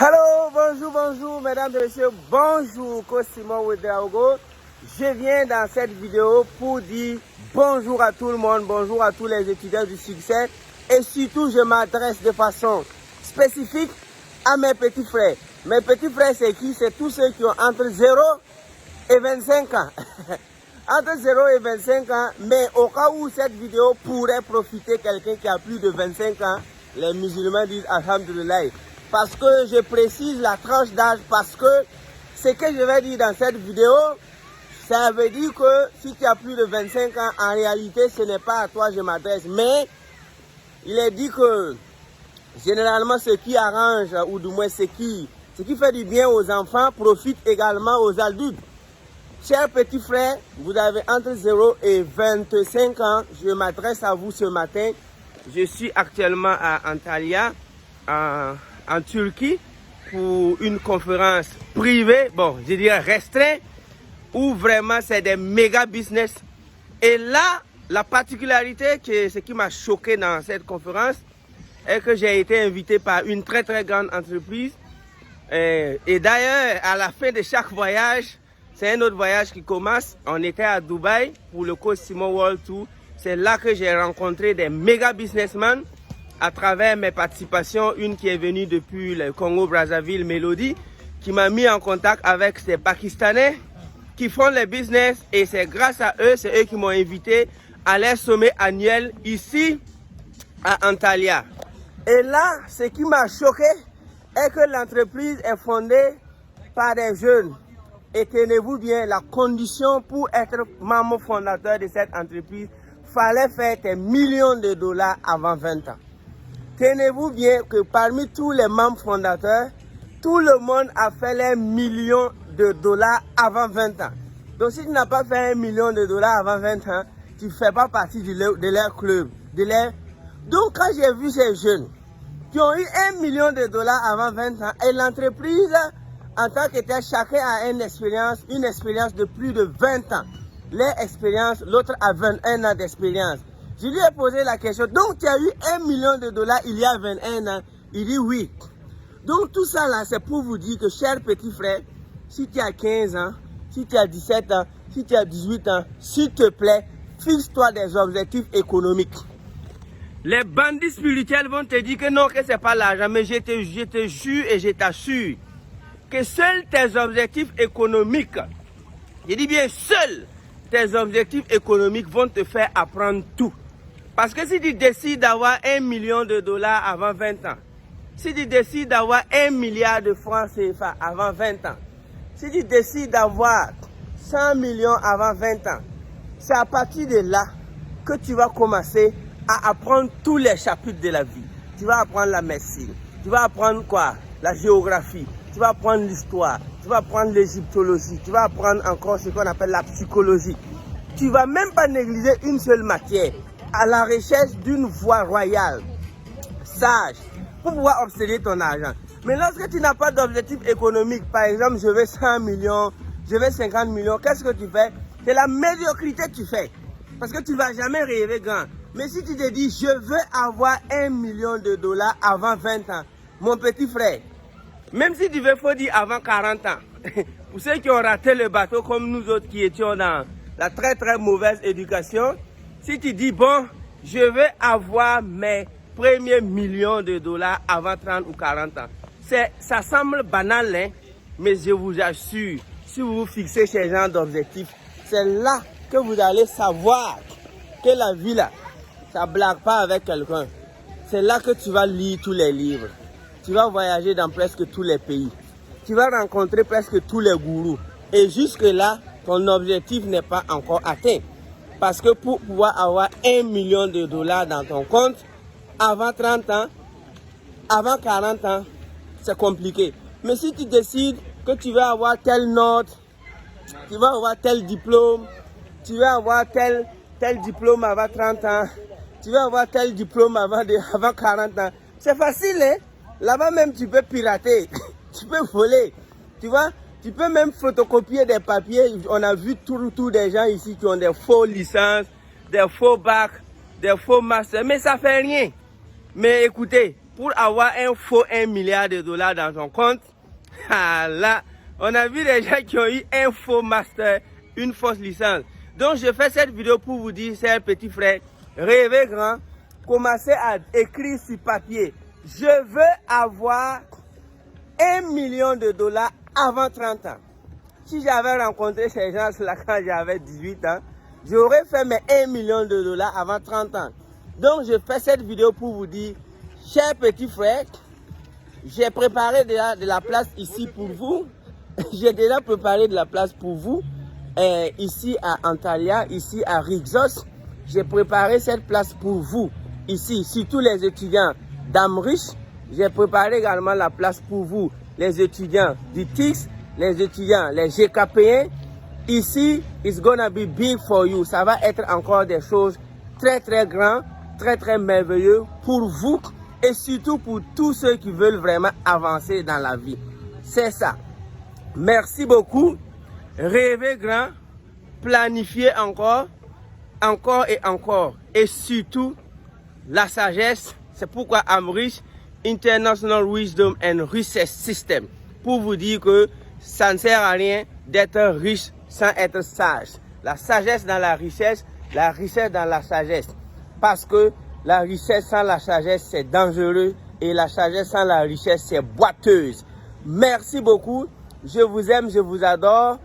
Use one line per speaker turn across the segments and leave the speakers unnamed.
Hello, bonjour, mesdames et messieurs, bonjour, Simon Ouedraogo. Je viens dans cette vidéo pour dire bonjour à tout le monde, bonjour à tous les étudiants du succès et surtout je m'adresse de façon spécifique à mes petits frères. Mes petits frères, c'est qui? C'est tous ceux qui ont entre 0 et 25 ans. Entre 0 et 25 ans, mais au cas où cette vidéo pourrait profiter quelqu'un qui a plus de 25 ans, les musulmans disent Alhamdulillah. Parce que je précise la tranche d'âge, parce que ce que je vais dire dans cette vidéo, ça veut dire que si tu as plus de 25 ans, en réalité, ce n'est pas à toi que je m'adresse. Mais il est dit que généralement, ce qui arrange, ou du moins ce qui fait du bien aux enfants, profite également aux adultes. Chers petits frères, vous avez entre 0 et 25 ans. Je m'adresse à vous ce matin. Je suis actuellement à Antalya, en Turquie, pour une conférence privée, bon, je dirais restreinte, où vraiment c'est des méga business. Et là, la particularité, ce qui m'a choqué dans cette conférence, est que j'ai été invité par une très grande entreprise. Et d'ailleurs, à la fin de chaque voyage, c'est un autre voyage qui commence. On était à Dubaï pour le Simon World Tour. C'est là que j'ai rencontré des méga businessmen à travers mes participations. Une qui est venue depuis le Congo-Brazzaville, Mélodie, qui m'a mis en contact avec ces Pakistanais qui font les business. Et c'est grâce à eux, c'est eux qui m'ont invité à leur sommet annuel ici à Antalya. Et là, ce qui m'a choqué est que l'entreprise est fondée par des jeunes. Et tenez-vous bien, la condition pour être membre fondateur de cette entreprise, fallait faire des millions de dollars avant 20 ans. Tenez-vous bien que parmi tous les membres fondateurs, tout le monde a fait les millions de dollars avant 20 ans. Donc si tu n'as pas fait $1 million avant 20 ans, tu ne fais pas partie de leur club. Donc quand j'ai vu ces jeunes qui ont eu $1 million avant 20 ans et l'entreprise, en tant que tel, chacun a une expérience de plus de 20 ans. Leur expérience, l'autre a 21 ans d'expérience. Je lui ai posé la question, donc tu as eu $1 million il y a 21 ans? Il dit oui. Donc tout ça là, c'est pour vous dire que, chers petits frères, si tu as 15 ans, si tu as 17 ans, si tu as 18 ans, s'il te plaît, fixe-toi des objectifs économiques. Les bandits spirituels vont te dire que non, que ce n'est pas l'argent, mais je te jure et je t'assure que seuls tes objectifs économiques, je dis bien seuls tes objectifs économiques vont te faire apprendre tout. Parce que si tu décides d'avoir $1 million avant 20 ans, si tu décides d'avoir 1 milliard de francs CFA avant 20 ans, si tu décides d'avoir 100 millions avant 20 ans, c'est à partir de là que tu vas commencer à apprendre tous les chapitres de la vie. Tu vas apprendre la médecine, tu vas apprendre quoi? La géographie, tu vas apprendre l'histoire, tu vas apprendre l'égyptologie, tu vas apprendre encore ce qu'on appelle la psychologie. Tu ne vas même pas négliger une seule matière, à la recherche d'une voie royale, sage, pour pouvoir obtenir ton argent. Mais lorsque tu n'as pas d'objectif économique, par exemple, je veux 100 millions, je veux 50 millions, qu'est-ce que tu fais? C'est la médiocrité que tu fais. Parce que tu ne vas jamais rêver grand. Mais si tu te dis, je veux avoir $1 million avant 20 ans, mon petit frère, même si tu veux, faut dire avant 40 ans. Pour ceux qui ont raté le bateau comme nous autres qui étions dans la très mauvaise éducation, si tu dis, bon, je veux avoir mes premiers millions de dollars avant 30 ou 40 ans. Ça semble banal, hein, mais je vous assure, si vous vous fixez ces genres d'objectifs, c'est là que vous allez savoir que la vie là, ça ne blague pas avec quelqu'un. C'est là que tu vas lire tous les livres. Tu vas voyager dans presque tous les pays. Tu vas rencontrer presque tous les gourous. Et jusque-là, ton objectif n'est pas encore atteint. Parce que pour pouvoir avoir $1 million dans ton compte, avant 30 ans, avant 40 ans, c'est compliqué. Mais si tu décides que tu vas avoir telle note, tu vas avoir tel diplôme, tu vas avoir tel diplôme avant 30 ans, tu vas avoir tel diplôme avant 40 ans, c'est facile, hein? Là-bas même, tu peux pirater, tu peux voler, tu vois. Tu peux même photocopier des papiers. On a vu tout des gens ici qui ont des faux licences, des faux bacs, des faux masters. Mais ça fait rien. Mais écoutez, pour avoir un faux 1 milliard de dollars dans ton compte. Ah là, on a vu des gens qui ont eu un faux master, une fausse licence. Donc je fais cette vidéo pour vous dire, c'est un petit frère, rêvez grand, commencez à écrire sur papier. Je veux avoir 1 million de dollars avant 30 ans. Si j'avais rencontré ces gens-là quand j'avais 18 ans, j'aurais fait mes 1 million de dollars avant 30 ans. Donc je fais cette vidéo pour vous dire, chers petits frères, j'ai préparé déjà de la place ici pour vous. J'ai déjà préparé de la place pour vous. Ici à Antalya, ici à Rixos. J'ai préparé cette place pour vous. Ici, surtout les étudiants d'Amrich. J'ai préparé également la place pour vous. Les étudiants du TIX, les étudiants, les GKPN. Ici, it's gonna be big for you. Ça va être encore des choses très très grandes, très très merveilleuses pour vous. Et surtout pour tous ceux qui veulent vraiment avancer dans la vie. C'est ça. Merci beaucoup. Rêvez grand. Planifiez encore. Encore et encore. Et surtout, la sagesse. C'est pourquoi Amrich, International Wisdom and Research System. Pour vous dire que ça ne sert à rien d'être riche sans être sage. La sagesse dans la richesse dans la sagesse. Parce que la richesse sans la sagesse, c'est dangereux. Et la sagesse sans la richesse, c'est boiteuse. Merci beaucoup. Je vous aime, je vous adore.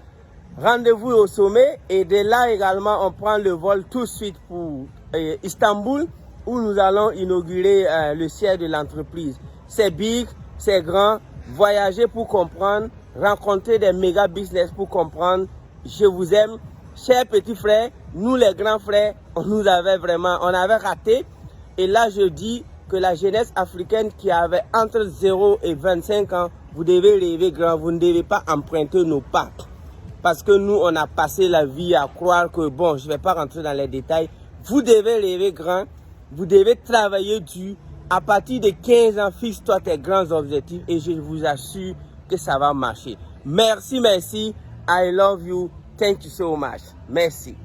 Rendez-vous au sommet. Et de là également, on prend le vol tout de suite pour Istanbul, où nous allons inaugurer le siège de l'entreprise. C'est big, c'est grand. Voyager pour comprendre. Rencontrer des méga business pour comprendre. Je vous aime. Chers petits frères, nous les grands frères, on avait raté. Et là, je dis que la jeunesse africaine qui avait entre 0 et 25 ans, vous devez rêver grand, vous ne devez pas emprunter nos pas. Parce que nous, on a passé la vie à croire que, bon, je ne vais pas rentrer dans les détails. Vous devez rêver grand, vous devez travailler dur. À partir de 15 ans, fixe-toi tes grands objectifs et je vous assure que ça va marcher. Merci, merci. I love you. Thank you so much. Merci.